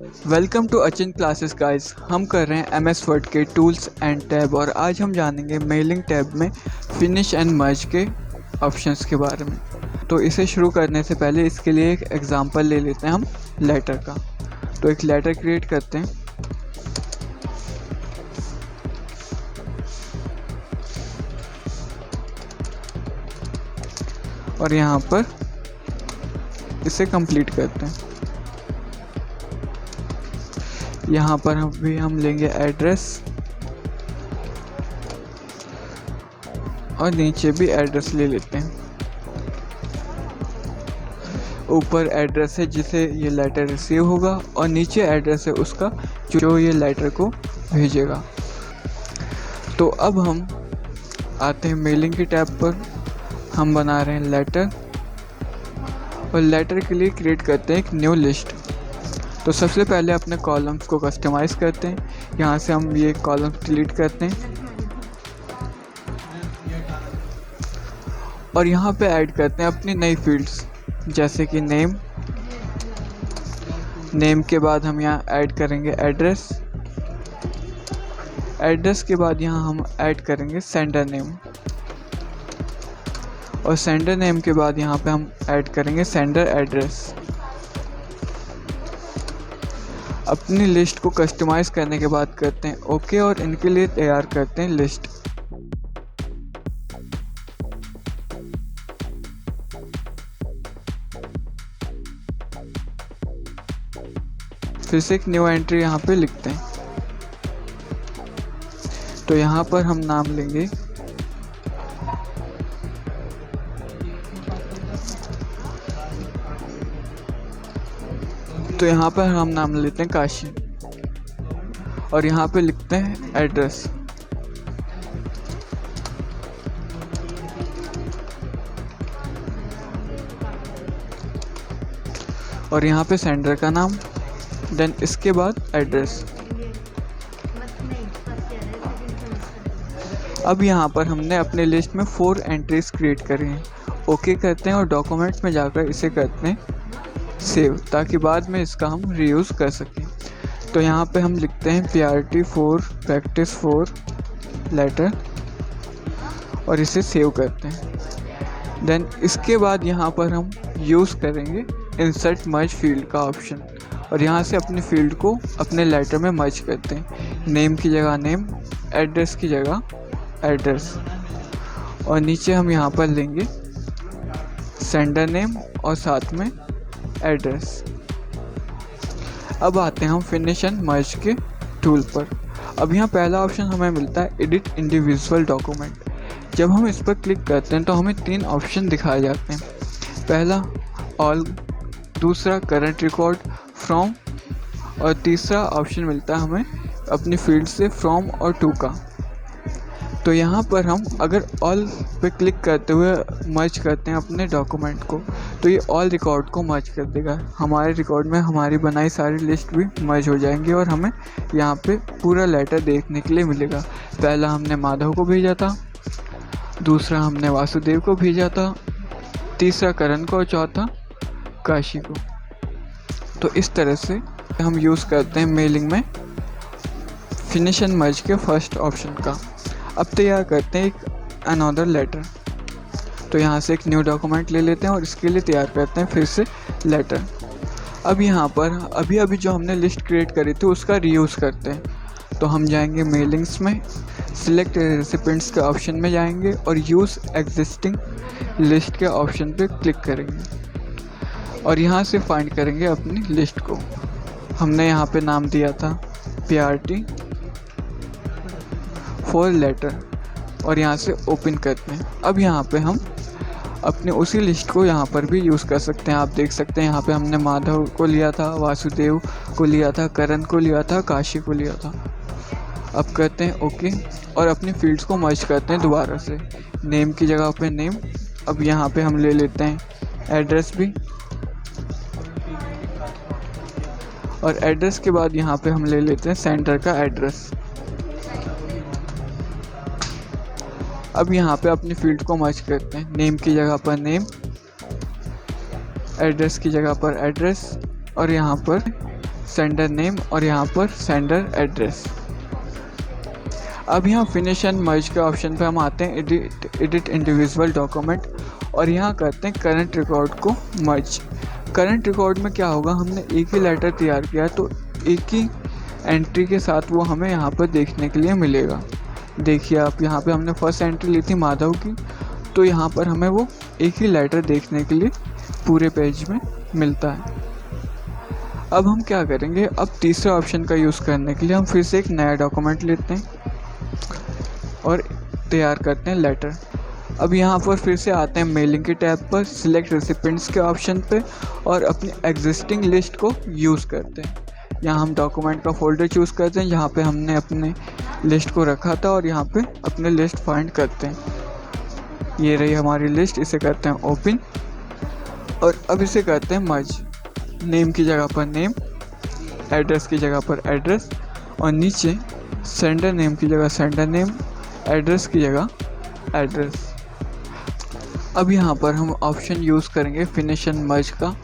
Welcome to Achin classes guys. हम कर रहे हैं एमएस वर्ड के टूल्स एंड टैब और आज हम जानेंगे मेलिंग टैब में फिनिश एंड मर्ज के ऑप्शंस के बारे में। तो इसे शुरू करने से पहले इसके लिए एक एग्जांपल ले लेते हैं हम लेटर का। तो एक लेटर क्रिएट करते हैं। और यहाँ पर इसे कंप्लीट करते हैं। यहाँ पर हम लेंगे एड्रेस और नीचे भी एड्रेस ले लेते हैं। ऊपर एड्रेस है जिसे ये लेटर रिसीव होगा और नीचे एड्रेस है उसका जो ये लेटर को भेजेगा। तो अब हम आते हैं मेलिंग की टैब पर। हम बना रहे हैं लेटर और लेटर के लिए क्रिएट करते हैं एक न्यू लिस्ट। तो सबसे पहले अपने कॉलम्स को कस्टमाइज़ करते हैं। यहाँ से हम ये कॉलम्स डिलीट करते हैं और यहाँ पे ऐड करते हैं अपनी नई फील्ड्स जैसे कि नेम के बाद हम यहाँ ऐड करेंगे एड्रेस के बाद यहाँ हम ऐड करेंगे सेंडर नेम और सेंडर नेम के बाद यहाँ पे हम ऐड करेंगे सेंडर एड्रेस। अपनी लिस्ट को कस्टमाइज़ करने के बाद करते हैं ओके और इनके लिए तैयार करते हैं लिस्ट। फिर से एक न्यू एंट्री यहाँ पे लिखते हैं। तो यहाँ पर हम नाम लेंगे नाम लेते हैं काशी और यहाँ पे लिखते हैं एड्रेस। और यहाँ पे सेंडर का नाम, देन इसके बाद एड्रेस। अब यहाँ पर हमने अपने लिस्ट में 4 एंट्रीज क्रिएट करी हैं। ओके करते हैं और डॉक्यूमेंट्स में जाकर इसे करते हैं सेव ताकि बाद में इसका हम रीयूज़ कर सकें। तो यहाँ पे हम लिखते हैं PRT4 प्रैक्टिस 4 लेटर और इसे सेव करते हैं। देन इसके बाद यहाँ पर हम यूज़ करेंगे इंसर्ट मर्ज फील्ड का ऑप्शन और यहाँ से अपनी फील्ड को अपने लेटर में मर्ज करते हैं। नेम की जगह नेम, एड्रेस की जगह एड्रेस और नीचे हम यहाँ पर लेंगे सेंडर नेम और साथ में एड्रेस। अब आते हैं हम फिनिश एंड मर्ज के टूल पर। अब यहाँ पहला ऑप्शन हमें मिलता है एडिट इंडिविजुअल डॉक्यूमेंट। जब हम इस पर क्लिक करते हैं तो हमें 3 ऑप्शन दिखाए जाते हैं। पहला ऑल, दूसरा करंट रिकॉर्ड फ्रॉम और तीसरा ऑप्शन मिलता है हमें अपनी फील्ड से फ्रॉम और टू का। तो यहाँ पर हम अगर ऑल पे क्लिक करते हुए मर्ज करते हैं अपने डॉक्यूमेंट को तो ये ऑल रिकॉर्ड को मर्ज कर देगा। हमारे रिकॉर्ड में हमारी बनाई सारी लिस्ट भी मर्ज हो जाएंगी और हमें यहाँ पे पूरा लेटर देखने के लिए मिलेगा। पहला हमने माधव को भेजा था, दूसरा हमने वासुदेव को भेजा था, तीसरा करण को और चौथा काशी को। तो इस तरह से हम यूज़ करते हैं मेलिंग में फिनिश एंड मर्ज के फर्स्ट ऑप्शन का। अब तैयार करते हैं एक अनदर लेटर। तो यहाँ से एक न्यू डॉक्यूमेंट ले लेते हैं और इसके लिए तैयार करते हैं फिर से लेटर। अब यहाँ पर अभी जो हमने लिस्ट क्रिएट करी थी उसका रीयूज़ करते हैं। तो हम जाएंगे मेलिंग्स में, सिलेक्ट रेसिपिएंट्स के ऑप्शन में जाएंगे और यूज़ एग्जिस्टिंग लिस्ट के ऑप्शन पे क्लिक करेंगे और यहाँ से फाइंड करेंगे अपनी लिस्ट को। हमने यहाँ पे नाम दिया था PRT4 लेटर और यहाँ से ओपन करते हैं। अब यहाँ पे हम अपने उसी लिस्ट को यहाँ पर भी यूज़ कर सकते हैं। आप देख सकते हैं यहाँ पे हमने माधव को लिया था, वासुदेव को लिया था, करण को लिया था, काशी को लिया था। अब करते हैं ओके और अपनी फील्ड्स को मर्ज करते हैं दोबारा से। नेम की जगह पे नेम, अब यहाँ पे हम ले लेते हैं एड्रेस भी और एड्रेस के बाद यहाँ पे हम ले लेते हैं सेंटर का एड्रेस। अब यहाँ पे अपनी फील्ड को मर्ज करते हैं। नेम की जगह पर नेम, एड्रेस की जगह पर एड्रेस और यहाँ पर सेंडर नेम और यहाँ पर सेंडर एड्रेस। अब यहाँ फिनिश एंड मर्ज के ऑप्शन पे हम आते हैं एडिट इंडिविजुअल डॉक्यूमेंट और यहाँ करते हैं करंट रिकॉर्ड को मर्ज। करंट रिकॉर्ड में क्या होगा, हमने एक ही लेटर तैयार किया तो एक ही एंट्री के साथ वो हमें यहाँ पर देखने के लिए मिलेगा। देखिए आप, यहाँ पे हमने फर्स्ट एंट्री ली थी माधव की, तो यहाँ पर हमें वो एक ही लेटर देखने के लिए पूरे पेज में मिलता है। अब हम क्या करेंगे, अब तीसरे ऑप्शन का यूज़ करने के लिए हम फिर से एक नया डॉक्यूमेंट लेते हैं और तैयार करते हैं लेटर। अब यहाँ पर फिर से आते हैं मेलिंग के टैब पर, सिलेक्ट रेसिपिएंट्स के ऑप्शन पे और अपनी एग्जिस्टिंग लिस्ट को यूज़ करते हैं। यहाँ हम डॉक्यूमेंट का फोल्डर चूज़ करते हैं जहाँ पे हमने अपने लिस्ट को रखा था और यहाँ पे अपने लिस्ट फाइंड करते हैं। ये रही हमारी लिस्ट, इसे करते हैं ओपन और अब इसे करते हैं मर्ज। नेम की जगह पर नेम, एड्रेस की जगह पर एड्रेस और नीचे सेंडर नेम की जगह सेंडर नेम, एड्रेस की जगह एड्रेस। अब यहाँ पर हम ऑप्शन यूज़ करेंगे फिनिश एंड मर्ज का।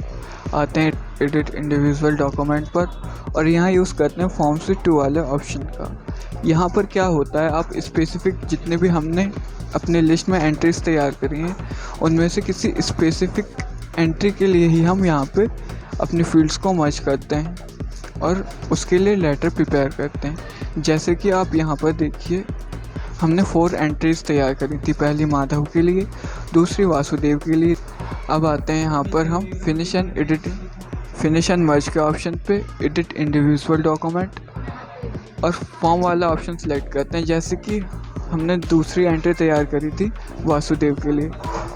आते हैं एडिट इंडिविजुअल डॉक्यूमेंट पर और यहाँ यूज़ करते हैं फॉर्म से 2 वाले ऑप्शन का। यहाँ पर क्या होता है, आप स्पेसिफिक जितने भी हमने अपने लिस्ट में एंट्रीज तैयार करी हैं उनमें से किसी स्पेसिफिक एंट्री के लिए ही हम यहाँ पे अपनी फील्ड्स को मर्ज करते हैं और उसके लिए लेटर प्रिपेयर करते हैं। जैसे कि आप यहाँ पर देखिए, हमने 4 एंट्रीज तैयार करी थी, पहली माधव के लिए, दूसरी वासुदेव के लिए। अब आते हैं यहाँ पर हम फिनिश एंड मर्ज के ऑप्शन पे, एडिट इंडिविजुअल डॉक्यूमेंट और फॉर्म वाला ऑप्शन सेलेक्ट करते हैं। जैसे कि हमने दूसरी एंट्री तैयार करी थी वासुदेव के लिए,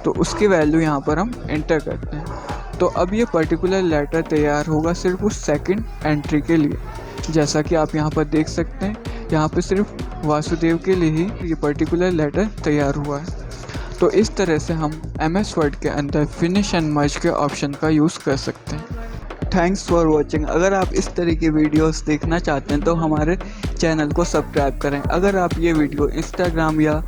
तो उसकी वैल्यू यहाँ पर हम एंटर करते हैं। तो अब ये पर्टिकुलर लेटर तैयार होगा सिर्फ उस सेकंड एंट्री के लिए। जैसा कि आप यहाँ पर देख सकते हैं, यहाँ पे सिर्फ वासुदेव के लिए ही ये पर्टिकुलर लेटर तैयार हुआ है। तो इस तरह से हम MS वर्ड के अंदर फिनिश एंड मर्ज के ऑप्शन का यूज़ कर सकते हैं। Thanks for watching. अगर आप इस तरह की वीडियोस देखना चाहते हैं तो हमारे चैनल को सब्सक्राइब करें। अगर आप ये वीडियो इंस्टाग्राम या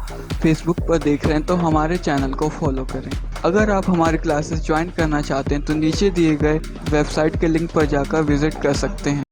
फेसबुक पर देख रहे हैं तो हमारे चैनल को फॉलो करें। अगर आप हमारे क्लासेस ज्वाइन करना चाहते हैं तो नीचे दिए गए वेबसाइट के लिंक पर जाकर विज़िट कर सकते हैं।